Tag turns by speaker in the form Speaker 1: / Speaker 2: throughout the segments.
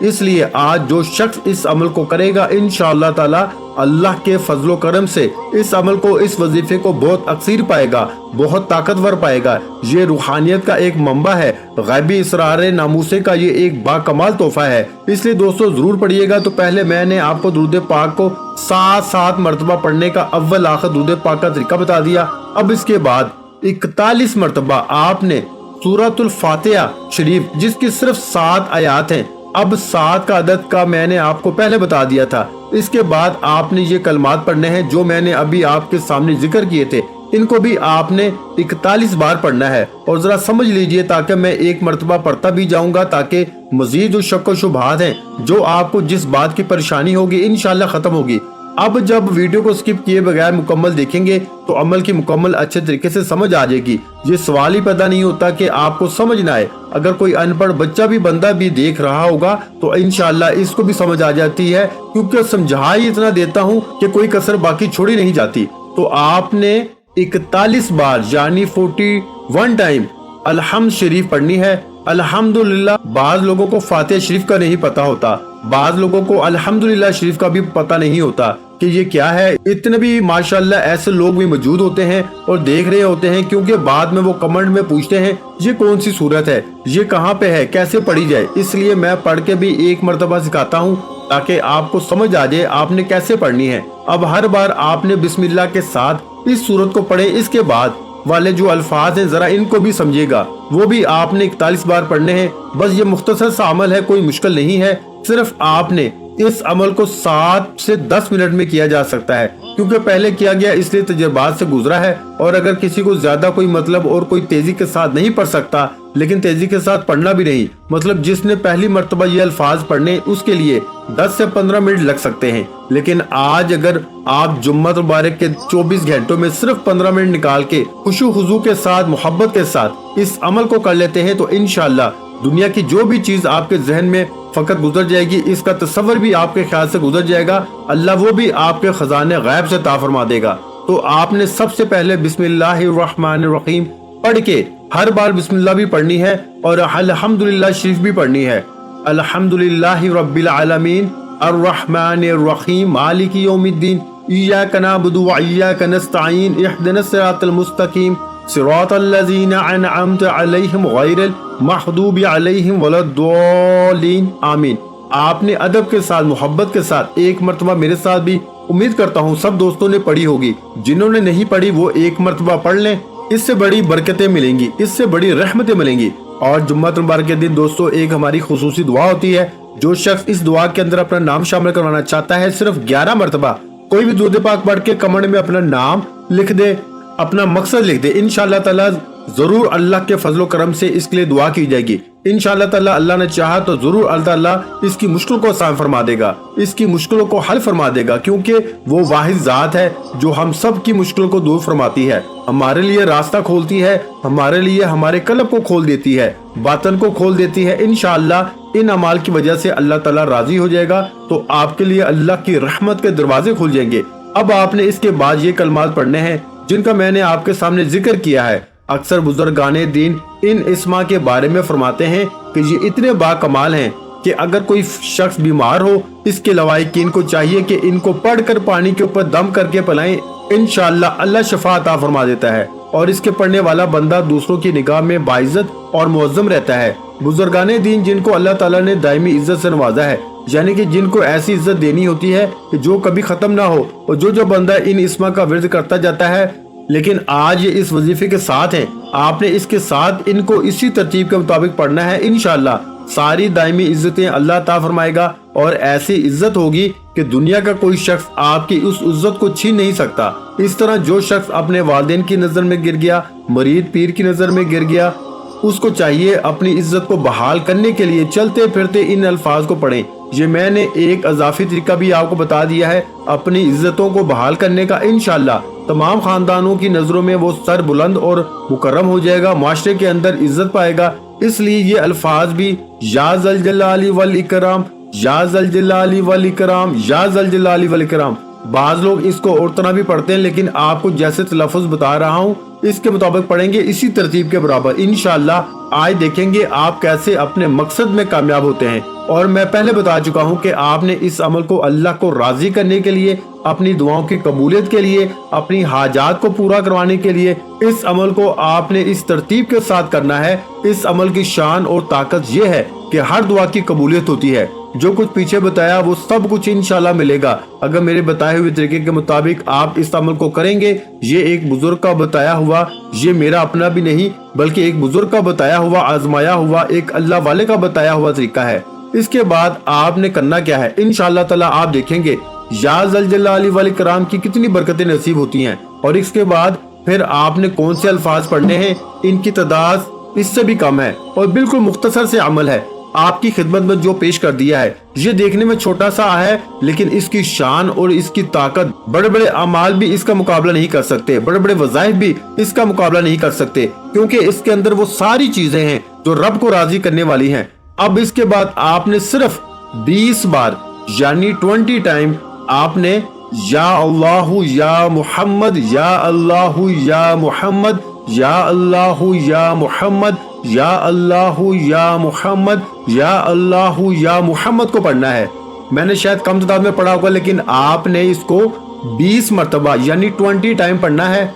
Speaker 1: اس لیے آج جو شخص اس عمل کو کرے گا انشاءاللہ تعالی اللہ کے فضل و کرم سے اس عمل کو، اس وظیفے کو بہت اکثر پائے گا، بہت طاقتور پائے گا۔ یہ روحانیت کا ایک منبع ہے، غیبی اسرار ناموسے کا یہ ایک با کمال تحفہ ہے۔ اس لیے دوستو ضرور پڑھیے گا۔ تو پہلے میں نے آپ کو درود پاک کو 7 مرتبہ پڑھنے کا اول آخر درود پاک کا طریقہ بتا دیا۔ اب اس کے بعد 41 مرتبہ آپ نے سورۃ الفاتحہ شریف، جس کی صرف 7 آیات ہیں، اب 7 کا عدد کا میں نے آپ کو پہلے بتا دیا تھا۔ اس کے بعد آپ نے یہ کلمات پڑھنے ہیں جو میں نے ابھی آپ کے سامنے ذکر کیے تھے، ان کو بھی آپ نے 41 بار پڑھنا ہے۔ اور ذرا سمجھ لیجئے، تاکہ میں ایک مرتبہ پڑھتا بھی جاؤں گا، تاکہ مزید جو شک و شبہات ہیں، جو آپ کو جس بات کی پریشانی ہوگی انشاءاللہ ختم ہوگی۔ اب جب ویڈیو کو سکپ کیے بغیر مکمل دیکھیں گے تو عمل کی مکمل اچھے طریقے سے سمجھ آ جائے گی۔ یہ سوال ہی پیدا نہیں ہوتا کہ آپ کو سمجھ نہ آئے۔ اگر کوئی ان پڑھ بچہ بھی بندہ بھی دیکھ رہا ہوگا تو انشاءاللہ اس کو بھی سمجھ آ جاتی ہے، کیونکہ سمجھا ہی اتنا دیتا ہوں کہ کوئی کسر باقی چھوڑی نہیں جاتی۔ تو آپ نے 41 بار یعنی 41 ٹائم الحمد شریف پڑھنی ہے۔ الحمدللہ بعض لوگوں کو فاتحہ شریف کا نہیں پتا ہوتا، بعض لوگوں کو الحمدللہ شریف کا بھی پتا نہیں ہوتا کہ یہ کیا ہے۔ اتنے بھی ماشاءاللہ ایسے لوگ بھی موجود ہوتے ہیں اور دیکھ رہے ہوتے ہیں، کیونکہ بعد میں وہ کمنٹ میں پوچھتے ہیں یہ کون سی صورت ہے، یہ کہاں پہ ہے، کیسے پڑھی جائے۔ اس لیے میں پڑھ کے بھی ایک مرتبہ سکھاتا ہوں تاکہ آپ کو سمجھ آ جائے آپ نے کیسے پڑھنی ہے۔ اب ہر بار آپ نے بسم اللہ کے ساتھ اس صورت کو پڑھیں۔ اس کے بعد والے جو الفاظ ہیں ذرا ان کو بھی سمجھے گا، وہ بھی آپ نے 41 بار پڑھنے ہیں۔ بس یہ مختصر سا عمل ہے، کوئی مشکل نہیں ہے۔ صرف آپ نے اس عمل کو 7 سے 10 منٹ میں کیا جا سکتا ہے، کیونکہ پہلے کیا گیا اس لیے تجربات سے گزرا ہے۔ اور اگر کسی کو زیادہ کوئی مطلب اور کوئی تیزی کے ساتھ نہیں پڑھ سکتا، لیکن تیزی کے ساتھ پڑھنا بھی نہیں، مطلب جس نے پہلی مرتبہ یہ الفاظ پڑھنے، اس کے لیے 10 سے 15 منٹ لگ سکتے ہیں۔ لیکن آج اگر آپ جمعہ مبارک کے 24 گھنٹوں میں صرف 15 منٹ نکال کے خشوع خضوع کے ساتھ، محبت کے ساتھ اس عمل کو کر لیتے ہیں تو انشاءاللہ دنیا کی جو بھی چیز آپ کے ذہن میں فقط گزر جائے گی، اس کا تصور بھی آپ کے خیال سے گزر جائے گا، اللہ وہ بھی آپ کے خزانے غیب سے عطا فرما دے گا۔ تو آپ نے سب سے پہلے بسم اللہ الرحمن الرحیم پڑھ کے ہر بار بسم اللہ بھی پڑھنی ہے اور الحمدللہ شریف بھی پڑھنی ہے۔ الحمدللہ رب العالمین الرحمن الرحیم مالک یوم الدین ایاک نعبد و ایاک نستعین اہدنا الصراط المستقیم صراط الذین انعمت علیہم غیر المغضوب علیہم ولا الضالین آمین۔ آپ نے ادب کے ساتھ، محبت کے ساتھ ایک مرتبہ میرے ساتھ بھی، امید کرتا ہوں سب دوستوں نے پڑھی ہوگی، جنہوں نے نہیں پڑھی وہ ایک مرتبہ پڑھ لیں، اس سے بڑی برکتیں ملیں گی، اس سے بڑی رحمتیں ملیں گی۔ اور جمعہ مبارک کے دن دوستو ایک ہماری خصوصی دعا ہوتی ہے، جو شخص اس دعا کے اندر اپنا نام شامل کروانا چاہتا ہے صرف 11 مرتبہ کوئی بھی درود پاک پڑھ کے کمنٹ میں اپنا نام لکھ دے، اپنا مقصد لکھ دے، انشاءاللہ تعالی ضرور اللہ کے فضل و کرم سے اس کے لیے دعا کی جائے گی۔ انشاءاللہ تعالی اللہ نے چاہا تو ضرور اللہ تعالیٰ اس کی مشکل کو آسان فرما دے گا، اس کی مشکلوں کو حل فرما دے گا، کیونکہ وہ واحد ذات ہے جو ہم سب کی مشکل کو دور فرماتی ہے، ہمارے لیے راستہ کھولتی ہے، ہمارے لیے ہمارے قلب کو کھول دیتی ہے، باطن کو کھول دیتی ہے۔ انشاءاللہ ان اعمال کی وجہ سے اللہ تعالیٰ راضی ہو جائے گا تو آپ کے لیے اللہ کی رحمت کے دروازے کھل جائیں گے۔ اب آپ نے اس کے بعد یہ کلمات پڑھنے ہیں جن کا میں نے آپ کے سامنے ذکر کیا ہے۔ اکثر بزرگان دین ان اسما کے بارے میں فرماتے ہیں کہ یہ اتنے با کمال ہیں کہ اگر کوئی شخص بیمار ہو، اس کے لوائقین کو چاہیے کہ ان کو پڑھ کر پانی کے اوپر دم کر کے پلائیں، انشاءاللہ اللہ شفا عطا فرما دیتا ہے، اور اس کے پڑھنے والا بندہ دوسروں کی نگاہ میں باعزت اور معظم رہتا ہے۔ بزرگان دین جن کو اللہ تعالیٰ نے دائمی عزت سے نوازا ہے، یعنی کہ جن کو ایسی عزت دینی ہوتی ہے کہ جو کبھی ختم نہ ہو، اور جو بندہ ان اسما کا ورد کرتا جاتا ہے، لیکن آج یہ اس وظیفے کے ساتھ ہیں، آپ نے اس کے ساتھ ان کو اسی ترتیب کے مطابق پڑھنا ہے، انشاءاللہ ساری دائمی عزتیں اللہ عطا فرمائے گا، اور ایسی عزت ہوگی کہ دنیا کا کوئی شخص آپ کی اس عزت کو چھین نہیں سکتا۔ اس طرح جو شخص اپنے والدین کی نظر میں گر گیا، مرید پیر کی نظر میں گر گیا، اس کو چاہیے اپنی عزت کو بحال کرنے کے لیے چلتے پھرتے ان الفاظ کو پڑھیں۔ یہ میں نے ایک اضافی طریقہ بھی آپ کو بتا دیا ہے اپنی عزتوں کو بحال کرنے کا۔ انشاءاللہ تمام خاندانوں کی نظروں میں وہ سر بلند اور مکرم ہو جائے گا، معاشرے کے اندر عزت پائے گا۔ اس لیے یہ الفاظ بھی یا ذل جلال والاکرام، یا ذل جلال والاکرام، یا ذل جلال والاکرام، بعض لوگ اس کو اور طرح بھی پڑھتے ہیں، لیکن آپ کو جیسے تلفظ بتا رہا ہوں اس کے مطابق پڑھیں گے، اسی ترتیب کے برابر۔ انشاءاللہ آج دیکھیں گے آپ کیسے اپنے مقصد میں کامیاب ہوتے ہیں۔ اور میں پہلے بتا چکا ہوں کہ آپ نے اس عمل کو اللہ کو راضی کرنے کے لیے، اپنی دعاؤں کی قبولیت کے لیے، اپنی حاجات کو پورا کروانے کے لیے اس عمل کو آپ نے اس ترتیب کے ساتھ کرنا ہے۔ اس عمل کی شان اور طاقت یہ ہے کہ ہر دعا کی قبولیت ہوتی ہے۔ جو کچھ پیچھے بتایا وہ سب کچھ انشاءاللہ ملے گا اگر میرے بتائے ہوئے طریقے کے مطابق آپ اس عمل کو کریں گے۔ یہ ایک بزرگ کا بتایا ہوا، یہ میرا اپنا بھی نہیں بلکہ ایک بزرگ کا بتایا ہوا، آزمایا ہوا، ایک اللہ والے کا بتایا ہوا طریقہ ہے۔ اس کے بعد آپ نے کرنا کیا ہے، انشاءاللہ تعالی آپ دیکھیں گے یا ذل جلال والاکرام کی کتنی برکتیں نصیب ہوتی ہیں۔ اور اس کے بعد پھر آپ نے کون سے الفاظ پڑھنے ہیں، ان کی تعداد اس سے بھی کم ہے اور بالکل مختصر سے عمل ہے۔ آپ کی خدمت میں جو پیش کر دیا ہے یہ دیکھنے میں چھوٹا سا ہے، لیکن اس کی شان اور اس کی طاقت بڑے بڑے اعمال بھی اس کا مقابلہ نہیں کر سکتے، بڑے بڑے وظائف بھی اس کا مقابلہ نہیں کر سکتے، کیونکہ اس کے اندر وہ ساری چیزیں ہیں جو رب کو راضی کرنے والی ہیں۔ اب اس کے بعد آپ نے صرف 20 بار یعنی 20 ٹائم آپ نے یا اللہ یا محمد، یا اللہ یا محمد، یا اللہ یا محمد، یا اللہ یا محمد، یا اللہ یا محمد کو پڑھنا ہے۔ میں نے شاید کم تعداد میں پڑھا ہوگا لیکن آپ نے اس کو 20 مرتبہ یعنی 20 ٹائم پڑھنا ہے۔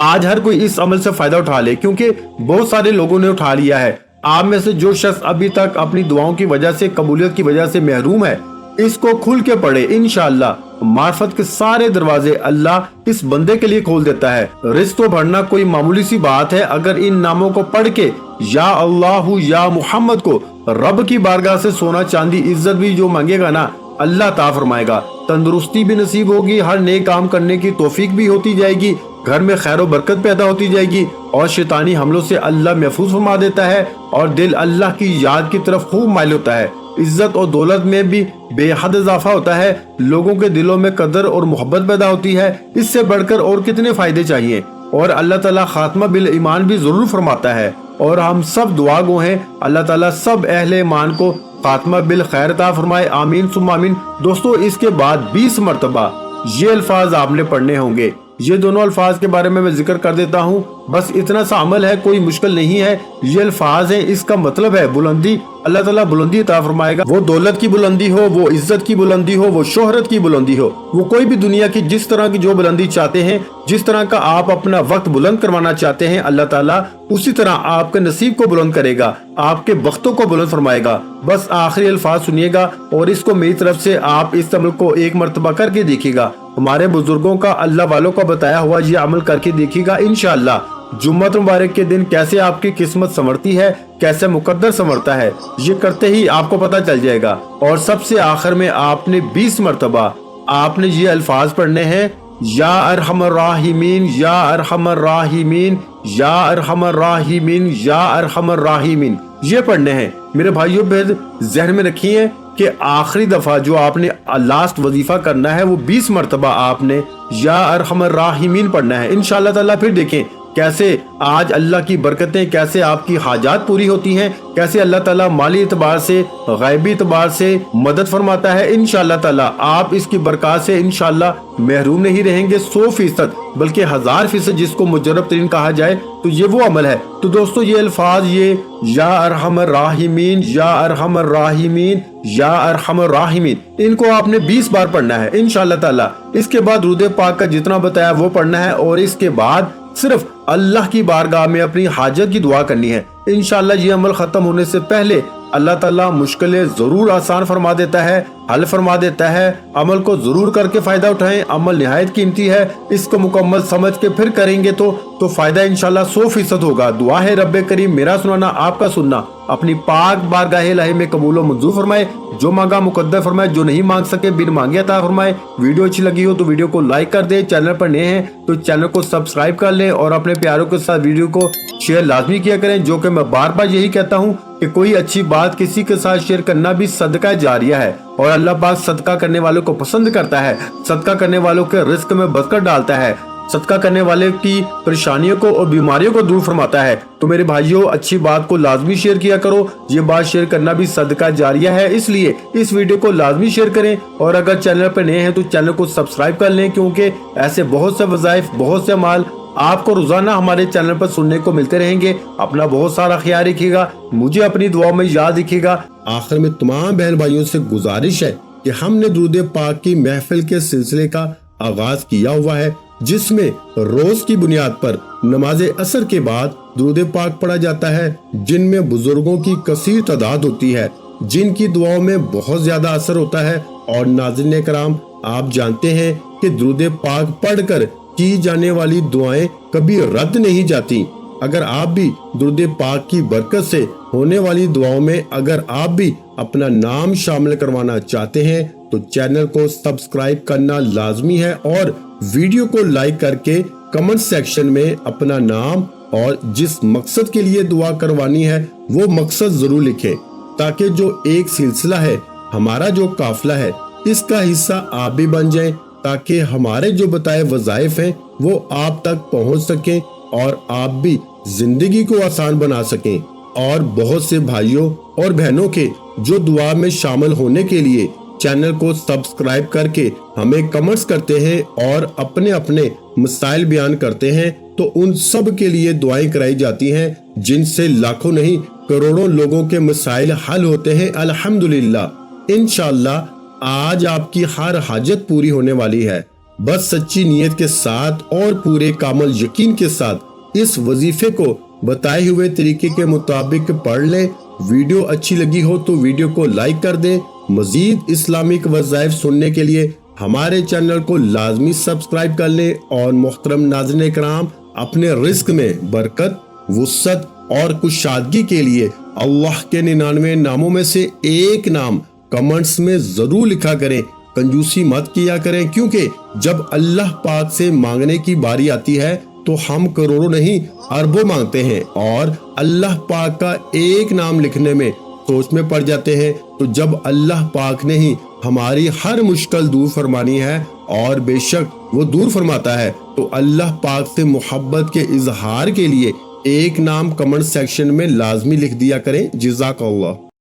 Speaker 1: آج ہر کوئی اس عمل سے فائدہ اٹھا لے کیونکہ بہت سارے لوگوں نے اٹھا لیا ہے۔ آپ میں سے جو شخص ابھی تک اپنی دعاؤں کی وجہ سے، قبولیت کی وجہ سے محروم ہے، اس کو کھل کے پڑھے، انشاءاللہ معرفت کے سارے دروازے اللہ اس بندے کے لیے کھول دیتا ہے۔ رزق تو بڑھنا کوئی معمولی سی بات ہے، اگر ان ناموں کو پڑھ کے یا اللہ یا محمد کو رب کی بارگاہ سے سونا چاندی عزت بھی جو مانگے گا نا، اللہ عطا فرمائے گا، تندرستی بھی نصیب ہوگی، ہر نیک کام کرنے کی توفیق بھی ہوتی جائے گی، گھر میں خیر و برکت پیدا ہوتی جائے گی اور شیطانی حملوں سے اللہ محفوظ فرما دیتا ہے اور دل اللہ کی یاد کی طرف خوب مائل ہوتا ہے۔ عزت اور دولت میں بھی بے حد اضافہ ہوتا ہے، لوگوں کے دلوں میں قدر اور محبت پیدا ہوتی ہے۔ اس سے بڑھ کر اور کتنے فائدے چاہیے، اور اللہ تعالیٰ خاتمہ بالایمان بھی ضرور فرماتا ہے، اور ہم سب دعا گو ہیں اللہ تعالیٰ سب اہل ایمان کو خاتمہ بالخیر عطا فرمائے، آمین ثم آمین۔ دوستو اس کے بعد 20 مرتبہ یہ الفاظ آپ نے پڑھنے ہوں گے۔ یہ دونوں الفاظ کے بارے میں ذکر کر دیتا ہوں، بس اتنا سا عمل ہے، کوئی مشکل نہیں ہے۔ یہ الفاظ ہیں، اس کا مطلب ہے بلندی، اللہ تعالیٰ بلندی عطا فرمائے گا، وہ دولت کی بلندی ہو، وہ عزت کی بلندی ہو، وہ شہرت کی بلندی ہو، وہ کوئی بھی دنیا کی جس طرح کی جو بلندی چاہتے ہیں، جس طرح کا آپ اپنا وقت بلند کروانا چاہتے ہیں، اللہ تعالیٰ اسی طرح آپ کے نصیب کو بلند کرے گا، آپ کے بختوں کو بلند فرمائے گا۔ بس آخری الفاظ سنیے گا اور اس کو میری طرف سے آپ اس عمل کو ایک مرتبہ کر کے دیکھیے گا، ہمارے بزرگوں کا، اللہ والوں کا بتایا ہوا یہ عمل کر کے دیکھیے گا انشاءاللہ۔ جمعۃ مبارک کے دن کیسے آپ کی قسمت سنورتی ہے، کیسے مقدر سنورتا ہے، یہ کرتے ہی آپ کو پتہ چل جائے گا۔ اور سب سے آخر میں آپ نے 20 مرتبہ آپ نے یہ الفاظ پڑھنے ہیں، یا ارحم الراحمین، یا ارحم الراحمین، یا ارحم الراحمین، یا ارحم الراحمین، یہ پڑھنے ہیں۔ میرے بھائیوں پھر ذہن میں رکھیے کہ آخری دفعہ جو آپ نے لاسٹ وظیفہ کرنا ہے وہ 20 مرتبہ آپ نے یا ارحم الراحمین پڑھنا ہے انشاءاللہ تعالیٰ۔ پھر دیکھیں کیسے آج اللہ کی برکتیں، کیسے آپ کی حاجات پوری ہوتی ہیں، کیسے اللہ تعالیٰ مالی اعتبار سے، غیبی اعتبار سے مدد فرماتا ہے انشاءاللہ تعالیٰ۔ آپ اس کی برکات سے انشاءاللہ محروم نہیں رہیں گے 100%، بلکہ 1000% جس کو مجرب ترین کہا جائے تو یہ وہ عمل ہے۔ تو دوستو یہ الفاظ، یہ یا ارحم الراحمین، یا ارحم الراحمین، یا ارحم الراحمین، ان کو آپ نے 20 بار پڑھنا ہے انشاءاللہ تعالیٰ۔ اس کے بعد درود پاک کا جتنا بتایا وہ پڑھنا ہے، اور اس کے بعد صرف اللہ کی بارگاہ میں اپنی حاجت کی دعا کرنی ہے انشاءاللہ۔ یہ عمل ختم ہونے سے پہلے اللہ تعالیٰ مشکلیں ضرور آسان فرما دیتا ہے، حل فرما دیتا ہے۔ عمل کو ضرور کر کے فائدہ اٹھائیں، عمل نہایت قیمتی ہے، اس کو مکمل سمجھ کے پھر کریں گے تو فائدہ انشاءاللہ 100% ہوگا۔ دعا ہے رب کریم میرا سنانا آپ کا سننا اپنی پاک بارگاہ الہی میں قبول و منظور فرمائے، جو مانگا مقدر فرمائے، جو نہیں مانگ سکے بن مانگے عطا فرمائے۔ ویڈیو اچھی لگی ہو تو ویڈیو کو لائک کر دیں، چینل پر نئے ہیں تو چینل کو سبسکرائب کر لیں، اور اپنے پیاروں کے ساتھ ویڈیو کو شیئر لازمی کیا کریں، جو کہ میں بار بار یہی کہتا ہوں کہ کوئی اچھی بات کسی کے ساتھ شیئر کرنا بھی صدقہ جاریہ ہے، اور اللہ پاک صدقہ کرنے والوں کو پسند کرتا ہے، صدقہ کرنے والوں کے رزق میں برکت ڈالتا ہے، صدقہ کرنے والے کی پریشانیوں کو اور بیماریوں کو دور فرماتا ہے۔ تو میرے بھائیوں اچھی بات کو لازمی شیئر کیا کرو، یہ بات شیئر کرنا بھی صدقہ جاریہ ہے، اس لیے اس ویڈیو کو لازمی شیئر کریں، اور اگر چینل پر نئے ہیں تو چینل کو سبسکرائب کر لیں، کیونکہ ایسے بہت سے وظائف، بہت سے اعمال آپ کو روزانہ ہمارے چینل پر سننے کو ملتے رہیں گے۔ اپنا بہت سارا خیال رکھیے گا، مجھے اپنی دعاؤں میں یاد رکھیے گا۔ آخر میں تمام بہن بھائیوں سے گزارش ہے کہ ہم نے درود پاک کی محفل کے سلسلے کا آغاز کیا ہوا ہے، جس میں روز کی بنیاد پر نماز عصر کے بعد درود پاک پڑھا جاتا ہے، جن میں بزرگوں کی کثیر تعداد ہوتی ہے، جن کی دعاؤں میں بہت زیادہ اثر ہوتا ہے۔ اور ناظرین کرام، آپ جانتے ہیں کہ درود پاک پڑھ کر کی جانے والی دعائیں کبھی رد نہیں جاتی۔ اگر آپ بھی درود پاک کی برکت سے ہونے والی دعاؤں میں اگر آپ بھی اپنا نام شامل کروانا چاہتے ہیں تو چینل کو سبسکرائب کرنا لازمی ہے، اور ویڈیو کو لائک کر کے کمنٹ سیکشن میں اپنا نام اور جس مقصد کے لیے دعا کروانی ہے وہ مقصد ضرور لکھیں، تاکہ جو ایک سلسلہ ہے، ہمارا جو قافلہ ہے، اس کا حصہ آپ بھی بن جائیں، تاکہ ہمارے جو بتائے وظائف ہیں وہ آپ تک پہنچ سکیں اور آپ بھی زندگی کو آسان بنا سکیں۔ اور بہت سے بھائیوں اور بہنوں کے جو دعا میں شامل ہونے کے لیے چینل کو سبسکرائب کر کے ہمیں کمنٹس کرتے ہیں اور اپنے اپنے مسائل بیان کرتے ہیں، تو ان سب کے لیے دعائیں کرائی جاتی ہیں، جن سے لاکھوں نہیں کروڑوں لوگوں کے مسائل حل ہوتے ہیں الحمدللہ۔ انشاءاللہ آج آپ کی ہر حاجت پوری ہونے والی ہے۔ بس سچی نیت کے ساتھ اور پورے کامل یقین کے ساتھ اس وظیفے کو بتائے ہوئے طریقے کے مطابق پڑھ لیں۔ ویڈیو اچھی لگی ہو تو ویڈیو کو لائک کر دیں۔ مزید اسلامک وظائف سننے کے لیے ہمارے چینل کو لازمی سبسکرائب کر لیں۔ اور محترم ناظرین کرام، اپنے رزق میں برکت، وسعت اور کشادگی کے لیے اللہ کے 99 ناموں میں سے ایک نام کمنٹس میں ضرور لکھا کریں۔ کنجوسی مت کیا کریں، کیونکہ جب اللہ پاک سے مانگنے کی باری آتی ہے تو ہم کروڑوں نہیں اربوں مانگتے ہیں، اور اللہ پاک کا ایک نام لکھنے میں سوچ میں پڑ جاتے ہیں۔ تو جب اللہ پاک نے ہی ہماری ہر مشکل دور فرمانی ہے، اور بے شک وہ دور فرماتا ہے، تو اللہ پاک سے محبت کے اظہار کے لیے ایک نام کمنٹ سیکشن میں لازمی لکھ دیا کریں۔ جزاک اللہ۔